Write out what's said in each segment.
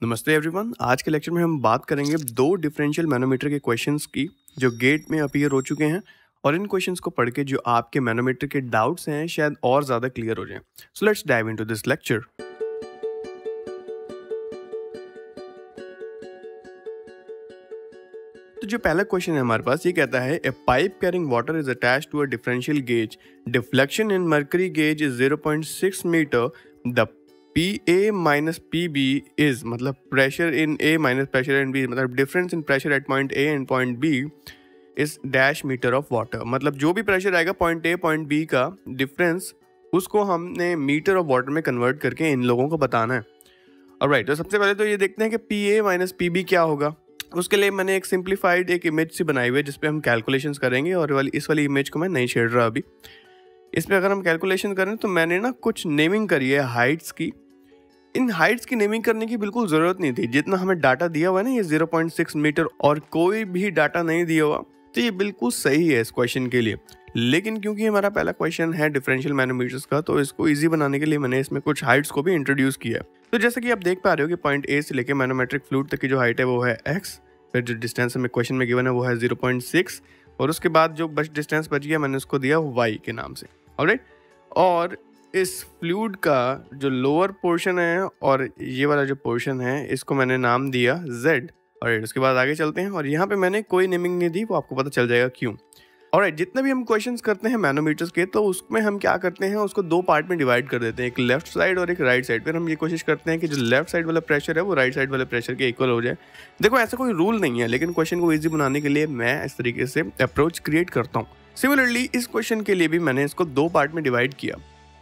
नमस्ते एवरीवन। आज के लेक्चर में हम बात करेंगे दो डिफरेंशियल मैनोमीटर के क्वेश्चंस की जो गेट में अपीयर हो चुके हैं और इन क्वेश्चंस को पढ़ के जो आपके मैनोमीटर के डाउट्स हैं शायद और ज़्यादा क्लियर हो जाएं। So let's dive into this lecture. तो जो पहला क्वेश्चन है हमारे पास, ये कहता है a pipe carrying water is attached to a differential gauge, deflection in mercury gauge is 0.6 metre, the PA minus PB is मतलब pressure in A minus pressure in B, मतलब difference in pressure at point A and point B is dash metre of water. मतलब जो भी pressure आएगा point A point B का difference, उसको हमने metre of water में कन्वर्ट करके इन लोगों को बताना है। ऑलराइट, तो सबसे पहले तो ये देखते हैं कि PA माइनस PB क्या होगा। उसके लिए मैंने एक सिंप्लीफाइड एक इमेज सी बनाई हुई है जिसपे हम कैलकुलेशंस करेंगे, और इस वाली इमेज को मैं नहीं छेड़ रहा अभी। इसमें अगर हम कैलकुलेशन करें तो मैंने ना कुछ नेमिंग करी है हाइट्स की। इन हाइट्स की नेमिंग करने की बिल्कुल ज़रूरत नहीं थी, जितना हमें डाटा दिया हुआ है ना ये 0.6 मीटर और कोई भी डाटा नहीं दिया हुआ, तो ये बिल्कुल सही है इस क्वेश्चन के लिए। लेकिन क्योंकि हमारा पहला क्वेश्चन है डिफरेंशियल मैनोमीटर्स का, तो इसको इजी बनाने के लिए मैंने इसमें कुछ हाइट्स को भी इंट्रोड्यूस किया है। तो जैसे कि आप देख पा रहे हो कि पॉइंट A से लेकर मैनोमेट्रिक फ्लूइड तक की जो हाइट है वो है x, फिर जो डिस्टेंस हमें क्वेश्चन में गिवन है वो है 0.6, और उसके बाद जो बच डिस्टेंस बच गया मैंने उसको दिया y के नाम से। ऑलराइट, और इस फ्लूइड का जो लोअर पोर्शन है और ये वाला जो पोर्शन है इसको मैंने नाम दिया z। और उसके बाद आगे चलते हैं, और यहाँ पे मैंने कोई नेमिंग नहीं दी, वो आपको पता चल जाएगा क्यों। ऑलराइट, जितने भी हम क्वेश्चंस करते हैं मैनोमीटर्स के, तो उसमें हम क्या करते हैं, उसको दो पार्ट में डिवाइड कर देते हैं, एक लेफ्ट साइड और एक राइट साइड। फिर हम ये कोशिश करते हैं कि जो लेफ्ट साइड वाला प्रेशर है वो राइट साइड वाले प्रेशर के इक्वल हो जाए। देखो ऐसा कोई रूल नहीं है, लेकिन क्वेश्चन को ईजी बनाने के लिए मैं इस तरीके से अप्रोच क्रिएट करता हूँ। सिमिलरली इस क्वेश्चन के लिए भी मैंने इसको दो पार्ट में डिवाइड किया,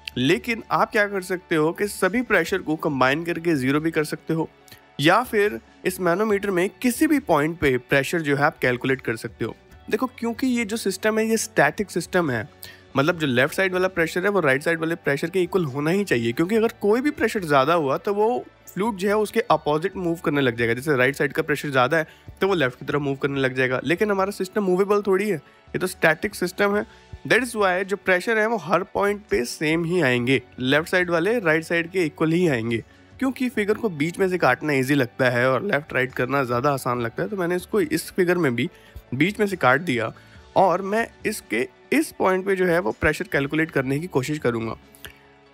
लेकिन आप क्या कर सकते हो कि सभी प्रेशर को कंबाइन करके जीरो भी कर सकते हो, या फिर इस मैनोमीटर में किसी भी पॉइंट पे प्रेशर जो है आप कैलकुलेट कर सकते हो। देखो क्योंकि ये जो सिस्टम है ये स्टैटिक सिस्टम है, मतलब जो लेफ्ट साइड वाला प्रेशर है वो राइट साइड वाले प्रेशर के इक्वल होना ही चाहिए, क्योंकि अगर कोई भी प्रेशर ज़्यादा हुआ तो वो फ्लूइड जो है उसके अपोजिट मूव करने लग जाएगा। जैसे राइट साइड का प्रेशर ज़्यादा है तो वो लेफ्ट की तरफ मूव करने लग जाएगा, लेकिन हमारा सिस्टम मूवेबल थोड़ी है, ये तो स्टैटिक सिस्टम है। दैट इज़ वाई जो प्रेशर है वो हर पॉइंट पे सेम ही आएंगे, लेफ्ट साइड वाले राइट साइड के इक्वल ही आएंगे। क्योंकि फिगर को बीच में से काटना ईजी लगता है और लेफ्ट राइट करना ज़्यादा आसान लगता है, तो मैंने इसको इस फिगर में भी बीच में से काट दिया, और मैं इसके इस पॉइंट पे जो है वो प्रेशर कैलकुलेट करने की कोशिश करूँगा।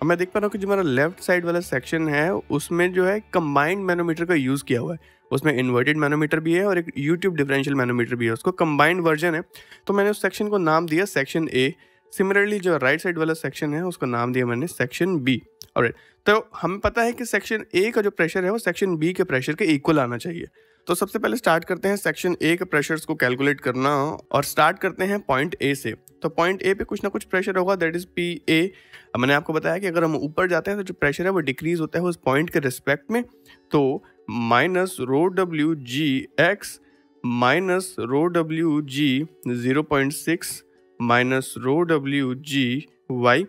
अब मैं देख पा रहा हूँ कि जो हमारा लेफ्ट साइड वाला सेक्शन है उसमें जो है कंबाइंड मैनोमीटर का यूज़ किया हुआ है, उसमें इन्वर्टेड मैनोमीटर भी है और एक यूट्यूब डिफरेंशियल मैनोमीटर भी है, उसको कंबाइंड वर्जन है, तो मैंने उस सेक्शन को नाम दिया सेक्शन A। सिमिलरली जो राइट साइड वाला सेक्शन है उसको नाम दिया मैंने सेक्शन B। ऑलराइट, तो हमें पता है कि सेक्शन A का जो प्रेशर है वो सेक्शन B के प्रेशर के इक्वल आना चाहिए। तो सबसे पहले स्टार्ट करते हैं सेक्शन A के प्रेशर्स को कैलकुलेट करना, और स्टार्ट करते हैं पॉइंट A से। तो पॉइंट A पे कुछ ना कुछ प्रेशर होगा, दैट इज PA। अब मैंने आपको बताया कि अगर हम ऊपर जाते हैं तो जो प्रेशर है वो डिक्रीज होता है उस पॉइंट के रिस्पेक्ट में, तो minus rho W G X minus rho W G 0.6 minus rho W G Y.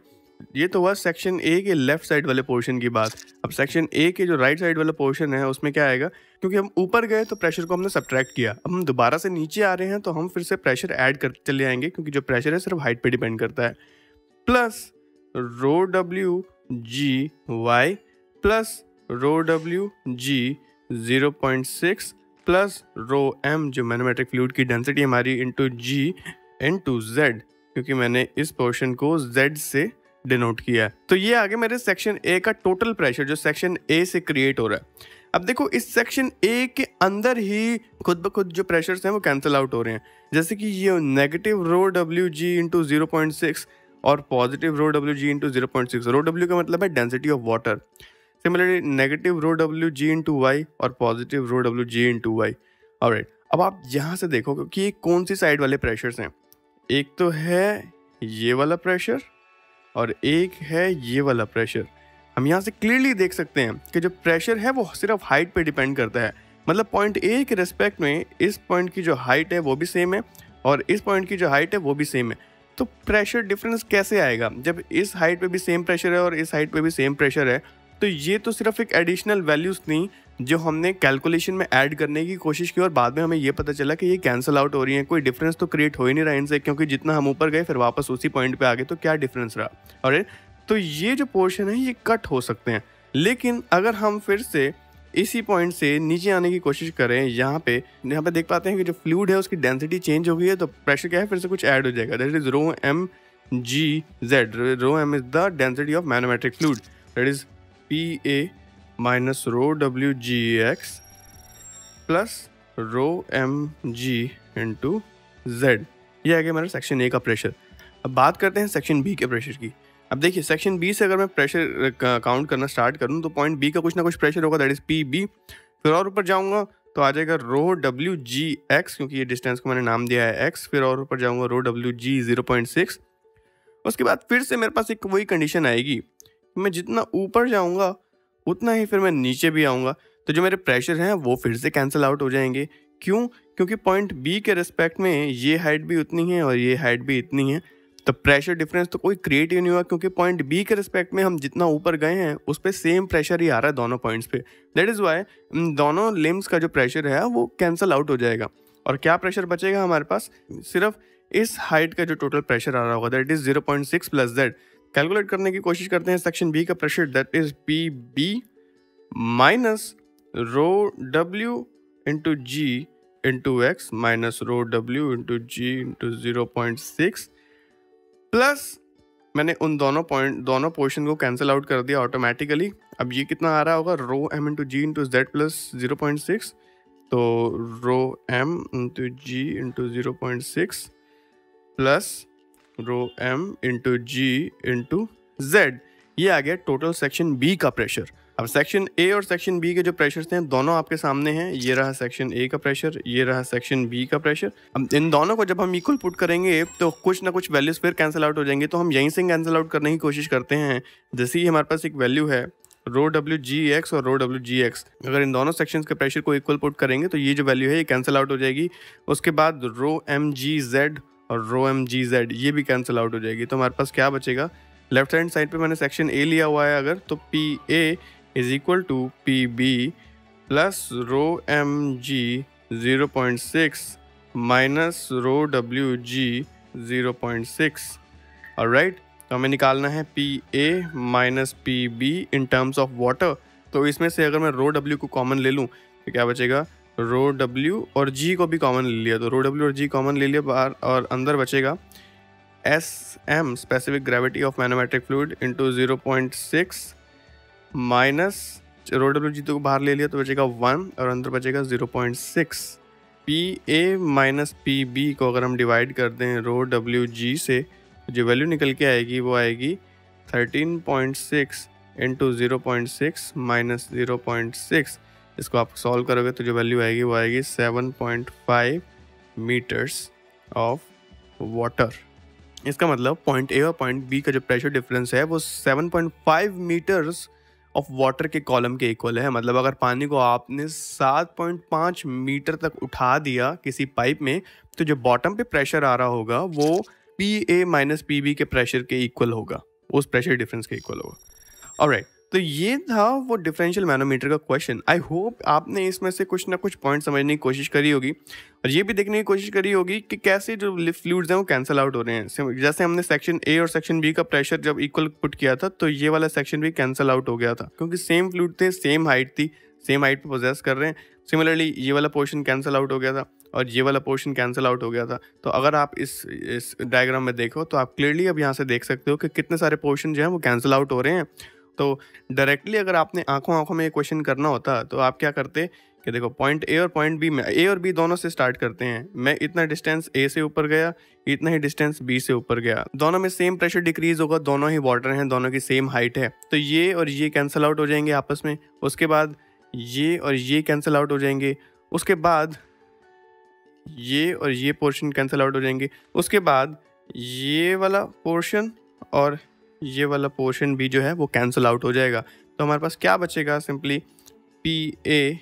ये तो हुआ सेक्शन A के लेफ्ट साइड वाले पोर्शन की बात। अब सेक्शन A के जो राइट साइड वाला पोर्शन है उसमें क्या आएगा, क्योंकि हम ऊपर गए तो प्रेशर को हमने सब्ट्रैक्ट किया, अब हम दोबारा से नीचे आ रहे हैं तो हम फिर से प्रेशर ऐड करते चले आएंगे, क्योंकि जो प्रेशर है सिर्फ हाइट पे डिपेंड करता है, plus rho W G Y plus rho W G 0.6 plus rho M जो मैनोमेट्रिक फ्लूइड की डेंसिटी हमारी इंटू जी इंटू जेड, क्योंकि मैंने इस पोर्शन को जेड से डिनोट किया है। तो ये आगे मेरे सेक्शन A का टोटल प्रेशर जो सेक्शन A से क्रिएट हो रहा है। अब देखो इस सेक्शन A के अंदर ही खुद ब खुद जो प्रेशर्स हैं वो कैंसिल आउट हो रहे हैं, जैसे कि ये negative rho W G into 0.6 और positive rho W G into 0.6। Rho W का मतलब है density of water. Similarly negative rho W G into Y और positive rho W G into Y. Alright, अब आप यहाँ से देखो कि ये कौन सी साइड वाले प्रेशर्स हैं। एक तो है ये वाला प्रेशर और एक है ये वाला प्रेशर। हम यहाँ से क्लियरली देख सकते हैं कि जो प्रेशर है वो सिर्फ हाइट पे डिपेंड करता है, मतलब पॉइंट A के रेस्पेक्ट में इस पॉइंट की जो हाइट है वो भी सेम है और इस पॉइंट की जो हाइट है वो भी सेम है। तो प्रेशर डिफरेंस कैसे आएगा जब इस हाइट पे भी सेम प्रेशर है और इस हाइट पे भी सेम प्रेशर है? तो ये तो सिर्फ एक एडिशनल वैल्यूज थी जो हमने कैलकुलेशन में ऐड करने की कोशिश की, और बाद में हमें ये पता चला कि ये कैंसिल आउट हो रही है, कोई डिफरेंस तो क्रिएट हो ही नहीं रहा इनसे, क्योंकि जितना हम ऊपर गए फिर वापस उसी पॉइंट पे आ गए, तो क्या डिफरेंस रहा। और तो ये जो पोर्शन है ये कट हो सकते हैं, लेकिन अगर हम फिर से इसी पॉइंट से नीचे आने की कोशिश करें, यहाँ पे देख पाते हैं कि जो फ्लूइड है उसकी डेंसिटी चेंज हो गई है, तो प्रेशर क्या है, फिर से कुछ ऐड हो जाएगा, that is rho M G Z. Rho M is the density of manometric fluid, that is P A minus rho W G X plus rho M G into Z. ये आ गया मेरा सेक्शन ए का प्रेशर। अब बात करते हैं सेक्शन बी के प्रेशर की। अब देखिए सेक्शन बी से अगर मैं प्रेशर काउंट करना स्टार्ट करूं तो पॉइंट बी का कुछ ना कुछ प्रेशर होगा, दैट इज पी बी। फिर और ऊपर जाऊंगा तो आ जाएगा रो डब्ल्यू जी एक्स, क्योंकि ये डिस्टेंस को मैंने नाम दिया है एक्स। फिर और ऊपर जाऊंगा रो डब्ल्यू जी 0.6। उसके बाद फिर से मेरे पास एक वही कंडीशन आएगी, मैं जितना ऊपर जाऊंगा उतना ही फिर मैं नीचे भी आऊँगा, तो जो मेरे प्रेशर हैं वो फिर से कैंसिल आउट हो जाएंगे। क्यों? क्योंकि पॉइंट बी के रिस्पेक्ट में ये हाइट भी उतनी है और ये हाइट भी इतनी है, तो प्रेशर डिफरेंस तो कोई क्रिएट ही नहीं हुआ, क्योंकि पॉइंट बी के रिस्पेक्ट में हम जितना ऊपर गए हैं उस पर सेम प्रेशर ही आ रहा है दोनों पॉइंट्स पे। दैट इज़ वाई दोनों लिम्स का जो प्रेशर है वो कैंसिल आउट हो जाएगा। और क्या प्रेशर बचेगा हमारे पास? सिर्फ इस हाइट का जो टोटल प्रेशर आ रहा होगा, that is 0.6 plus Z. Calculate करने की कोशिश करते हैं सेक्शन बी का pressure, that is P B minus rho W into G into X minus rho W into G into 0.6 plus मैंने उन दोनों पोर्शन को कैंसिल आउट कर दिया ऑटोमेटिकली। अब ये कितना आ रहा होगा, rho M into G into Z plus 0.6, तो rho M into G into 0.6 plus rho M into G into Z. ये आ गया टोटल सेक्शन बी का प्रेशर। अब सेक्शन ए और सेक्शन बी के जो प्रेशर्स हैं दोनों आपके सामने हैं। ये रहा सेक्शन ए का प्रेशर, ये रहा सेक्शन बी का प्रेशर। अब इन दोनों को जब हम इक्वल पुट करेंगे तो कुछ ना कुछ वैल्यूज फिर कैंसिल आउट हो जाएंगे, तो हम यहीं से कैंसिल आउट करने की कोशिश करते हैं। जैसे ही हमारे पास एक वैल्यू है रो डब्ल्यू जी एक्स और रो डब्ल्यू जी एक्स, अगर इन दोनों सेक्शंस के प्रेशर को इक्वल पुट करेंगे तो ये जो वैल्यू है ये कैंसिल आउट हो जाएगी। उसके बाद रो एम जी जेड और रो एम जी जेड ये भी कैंसिल आउट हो जाएगी। तो हमारे पास क्या बचेगा, लेफ्ट हैंड साइड पे मैंने सेक्शन ए लिया हुआ है अगर, तो P A is equal to P B plus rho M G 0.6 minus rho W G 0.6। Alright, तो हमें निकालना है P A minus P B in terms of water. तो इसमें से अगर मैं रो डब्ल्यू को कॉमन ले लूँ तो क्या बचेगा, रो डब्ल्यू और जी को भी कॉमन ले लिया, तो रो डब्ल्यू और जी कॉमन ले लिया बाहर, और अंदर बचेगा S M specific gravity of manometric fluid into 0.6 minus rho W G तो बाहर ले लिया तो बचेगा 1 और अंदर बचेगा 0.6। P A minus P B को अगर हम डिवाइड कर दें रो डब्ल्यू जी से, जो वैल्यू निकल के आएगी वो आएगी 13.6 इंटू 0.6 माइनस 0.6। इसको आप सॉल्व करोगे तो जो वैल्यू आएगी वो आएगी 7.5 मीटर्स ऑफ वाटर। इसका मतलब पॉइंट ए और पॉइंट बी का जो प्रेशर डिफरेंस है वो 7.5 मीटर्स ऑफ वाटर के कॉलम के इक्वल है। मतलब अगर पानी को आपने 7.5 मीटर तक उठा दिया किसी पाइप में, तो जो बॉटम पे प्रेशर आ रहा होगा वो P A minus P B के प्रेशर के इक्वल होगा, उस प्रेशर डिफरेंस के इक्वल होगा। ऑलराइट, तो ये था वो डिफरेंशियल मैनोमीटर का क्वेश्चन। आई होप आपने इसमें से कुछ ना कुछ पॉइंट समझने की कोशिश करी होगी और ये भी देखने की कोशिश करी होगी कि कैसे जो फ्लूइड्स हैं वो कैंसिल आउट हो रहे हैं। जैसे हमने सेक्शन ए और सेक्शन बी का प्रेशर जब इक्वल पुट किया था तो ये वाला सेक्शन भी कैंसिल आउट हो गया था, क्योंकि सेम फ्लूइड थे, सेम हाइट थी, सेम हाइट पे पोजेस कर रहे हैं। सिमिलरली ये वाला पोर्शन कैंसिल आउट हो गया था और ये वाला पोर्शन कैंसिल आउट हो गया था। तो अगर आप इस डायग्राम में देखो तो आप क्लियरली अब यहाँ से देख सकते हो कि कितने सारे पोर्शन जो हैं वो कैंसिल आउट हो रहे हैं। तो डायरेक्टली अगर आपने आंखों में ये क्वेश्चन करना होता तो आप क्या करते कि देखो पॉइंट ए और पॉइंट बी में, ए और बी दोनों से स्टार्ट करते हैं। मैं इतना डिस्टेंस ए से ऊपर गया, इतना ही डिस्टेंस बी से ऊपर गया, दोनों में सेम प्रेशर डिक्रीज होगा, दोनों ही वाटर हैं, दोनों की सेम हाइट है, तो ये और ये कैंसिल आउट हो जाएंगे आपस में। उसके बाद ये और ये कैंसिल आउट हो जाएंगे, उसके बाद ये और ये पोर्शन कैंसिल आउट हो जाएंगे, उसके बाद ये वाला पोर्शन और ये वाला पोर्शन भी जो है वो कैंसिल आउट हो जाएगा। तो हमारे पास क्या बचेगा, सिंपली पी ए,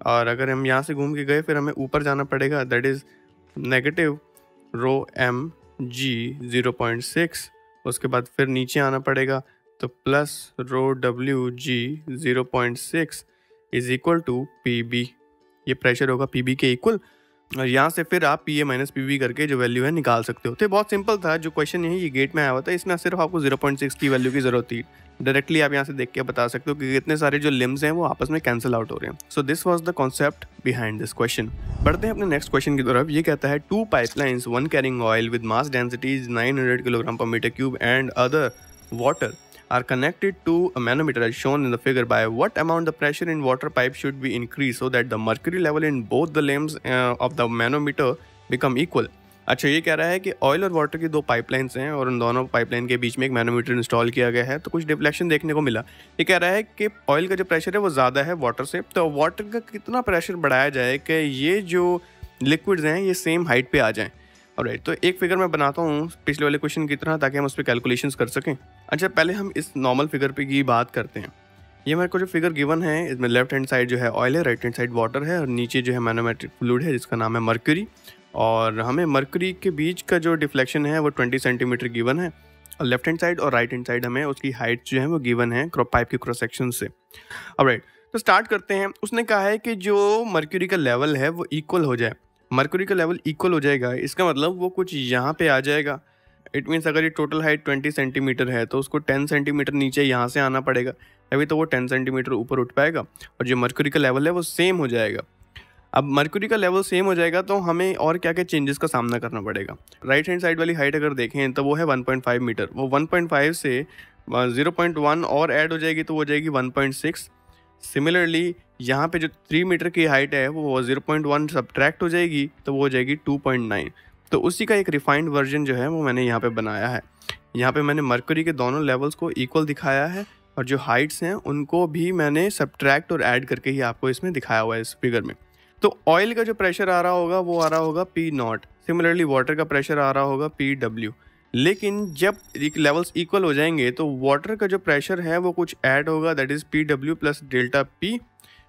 और अगर हम यहाँ से घूम के गए फिर हमें ऊपर जाना पड़ेगा, that is negative rho M G 0.6। उसके बाद फिर नीचे आना पड़ेगा तो plus rho W G 0.6 is equal to P B. ये प्रेशर होगा पी बी के इक्वल। और यहाँ से फिर आप PA माइनस PB करके जो वैल्यू है निकाल सकते हो। तो बहुत सिंपल था जो क्वेश्चन है, ये गेट में आया हुआ था, इसमें सिर्फ आपको 0.6 की वैल्यू की जरूरत थी। डायरेक्टली आप यहाँ से देख के बता सकते हो कि कितने सारे जो लिम्स हैं वो आपस में कैंसिल आउट हो रहे हैं। So this was the concept behind this question. बढ़ते हैं अपने नेक्स्ट क्वेश्चन की तरफ। ये कहता है 2 pipelines, one carrying oil with mass density 900 kilogram पर metre cube and other water are connected to a manometer as shown in the figure. By what amount the pressure in water pipe should be increased so that the mercury level in both the limbs of the manometer become equal? अच्छा, ये कह रहा है कि oil और water की 2 pipelines हैं और उन दोनों पाइपलाइन के बीच में एक मैनोमीटर इंस्टॉल किया गया है, तो कुछ डिफ्लेक्शन देखने को मिला। ये कह रहा है कि ऑयल का जो प्रेशर है वो ज़्यादा है वाटर से, तो वाटर का कितना प्रेशर बढ़ाया जाए कि ये जो लिक्विड्स हैं ये सेम हाइट पे आ जाएं। ऑलराइट, तो एक फिगर मैं बनाता हूँ पिछले वाले क्वेश्चन की तरह, ताकि हम उस पर कैलकुलेशंस कर सकें। अच्छा, पहले हम इस नॉर्मल फिगर पे की बात करते हैं। ये मेरे को जो फिगर गिवन है, इसमें लेफ्ट हैंड साइड जो है ऑयल है, राइट हैंड साइड वाटर है और नीचे जो है मैनोमेट्रिक फ्लूइड है जिसका नाम है मर्क्यूरी। और हमें मर्क्यूरी के बीच का जो डिफ्लेक्शन है वो 20 सेंटीमीटर गिवन है, और लेफ्ट हैंड साइड और राइट हैंड साइड हमें उसकी हाइट जो है वो गिवन है पाइप के क्रॉस सेक्शन से। ऑलराइट, तो स्टार्ट करते हैं। उसने कहा है कि जो मर्क्यूरी का लेवल है वो इक्वल हो जाए। मर्क्यूरी का लेवल इक्वल हो जाएगा, इसका मतलब वो कुछ यहाँ पे आ जाएगा। इट मीन्स अगर ये टोटल हाइट 20 सेंटीमीटर है तो उसको 10 सेंटीमीटर नीचे यहाँ से आना पड़ेगा, तभी तो वो 10 सेंटीमीटर ऊपर उठ पाएगा और जो मर्क्यूरी का लेवल है वो सेम हो जाएगा। अब मर्क्यूरी का लेवल सेम हो जाएगा तो हमें और क्या क्या चेंजेस का सामना करना पड़ेगा। राइट हैंड साइड वाली हाइट अगर देखें तो वो है 1.5 मीटर, वो 1.5 से 0.1 और ऐड हो जाएगी तो वो हो जाएगी 1.6। सिमिलरली यहाँ पे जो 3 मीटर की हाइट है वो 0.1 सब्ट्रैक्ट हो जाएगी तो वो हो जाएगी 2.9। तो उसी का एक रिफाइंड वर्जन जो है वो मैंने यहाँ पे बनाया है। यहाँ पे मैंने मर्क्यूरी के दोनों लेवल्स को इक्वल दिखाया है और जो हाइट्स हैं उनको भी मैंने सब्ट्रैक्ट और ऐड करके ही आपको इसमें दिखाया हुआ है इस फिगर में। तो ऑयल का जो प्रेशर आ रहा होगा वो आ रहा होगा P0, सिमिलरली वाटर का प्रेशर आ रहा होगा PW। लेकिन जब लेवल्स इक्वल हो जाएंगे तो वाटर का जो प्रेशर है वो कुछ ऐड होगा, that is PW plus delta P।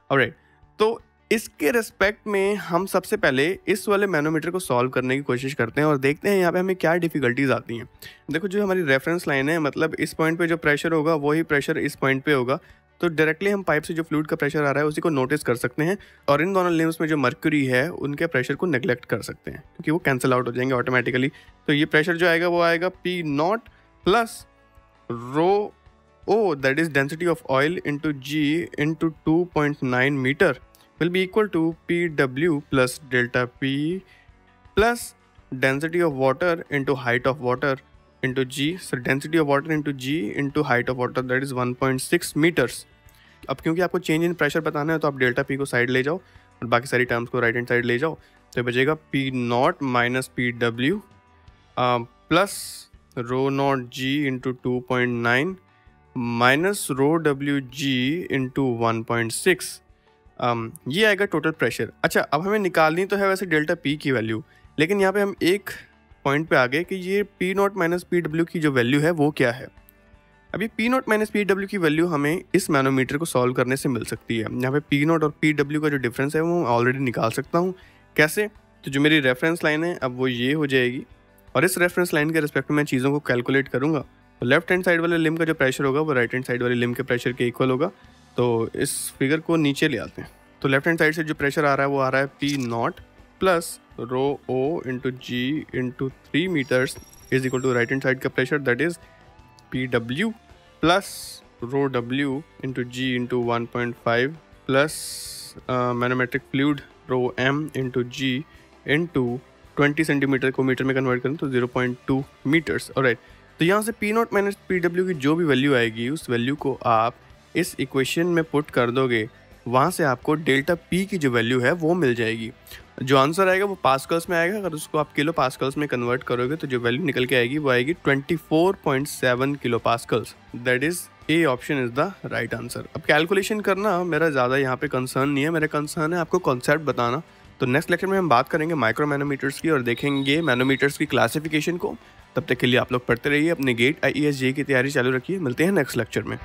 Alright, तो इसके रिस्पेक्ट में हम सबसे पहले इस वाले मैनोमीटर को सॉल्व करने की कोशिश करते हैं और देखते हैं यहाँ पे हमें क्या डिफ़िकल्टीज आती हैं। देखो, जो हमारी रेफरेंस लाइन है, मतलब इस पॉइंट पे जो प्रेशर होगा वही प्रेशर इस पॉइंट पे होगा, तो डायरेक्टली हम पाइप से जो फ्लूइड का प्रेशर आ रहा है उसी को नोटिस कर सकते हैं और इन दोनों लिम्स में जो मर्क्यूरी है उनके प्रेशर को नेग्लेक्ट कर सकते हैं क्योंकि वो कैंसिल आउट हो जाएंगे ऑटोमेटिकली। तो ये प्रेशर जो आएगा वो आएगा P0 plus rho O, that is density of oil into G into 2.9 meter will be equal to PW plus delta P plus density of water into height of water into G. So density of water into G into height of water, that is 1.6 meters. अब क्योंकि आपको change in pressure बताना है तो आप delta P को side ले जाओ और बाकी सारी टर्म्स को राइट हैंड साइड ले जाओ, तो ये बचेगा P0 minus PW plus row not G into 2.9 minus rho W G into 1.6, ये आएगा टोटल प्रेशर। अच्छा, अब हमें निकालनी तो है वैसे डेल्टा P की वैल्यू, लेकिन यहाँ पे हम एक पॉइंट पे आ गए कि ये P0 माइनस PW की जो वैल्यू है वो क्या है। अभी P0 माइनस PW की वैल्यू हमें इस मैनोमीटर को सॉल्व करने से मिल सकती है। यहाँ पे P0 और PW का जो डिफरेंस है वो ऑलरेडी निकाल सकता हूँ। कैसे? तो जो मेरी रेफरेंस लाइन है अब वो ये हो जाएगी और इस रेफरेंस लाइन के रिस्पेक्ट में मैं चीज़ों को कैलकुलेट करूँगा। तो लेफ्ट हैंड साइड वाले लिम्ब का जो प्रेशर होगा वो राइट हैंड साइड वाले लिम्ब के प्रेशर के इक्वल होगा। तो इस फिगर को नीचे ले आते हैं। तो लेफ्ट हैंड साइड से जो प्रेशर आ रहा है वो आ रहा है P0 plus rho O into G into 3 metres is equal to right hand side का pressure, that is PW plus rho W into G into 1.5 plus manometric fluid rho M into G into 20 centimetre को metre में convert करें तो 0.2 metres. Alright, तो यहाँ से P0 minus PW की जो भी वैल्यू आएगी उस वैल्यू को आप इस इक्वेशन में पुट कर दोगे, वहाँ से आपको डेल्टा P की जो वैल्यू है वो मिल जाएगी। जो आंसर आएगा वो पास्कल्स में आएगा, अगर उसको आप किलो पास्कल्स में कन्वर्ट करोगे तो जो वैल्यू निकल के आएगी वो आएगी 24.7 kilo pascals. That is A option is the right answer. अब कैलकुलेशन करना मेरा ज़्यादा यहाँ पे कंसर्न नहीं है, मेरा कंसर्न है आपको कॉन्सेप्ट बताना। तो नेक्स्ट लेक्चर में हम बात करेंगे माइक्रो मैनोमीटर्स की और देखेंगे मैनोमीटर्स की क्लासिफिकेशन को। तब तक के लिए आप लोग पढ़ते रहिए, अपने गेट IES JEE की तैयारी चालू रखिए। मिलते हैं नेक्स्ट लेक्चर में।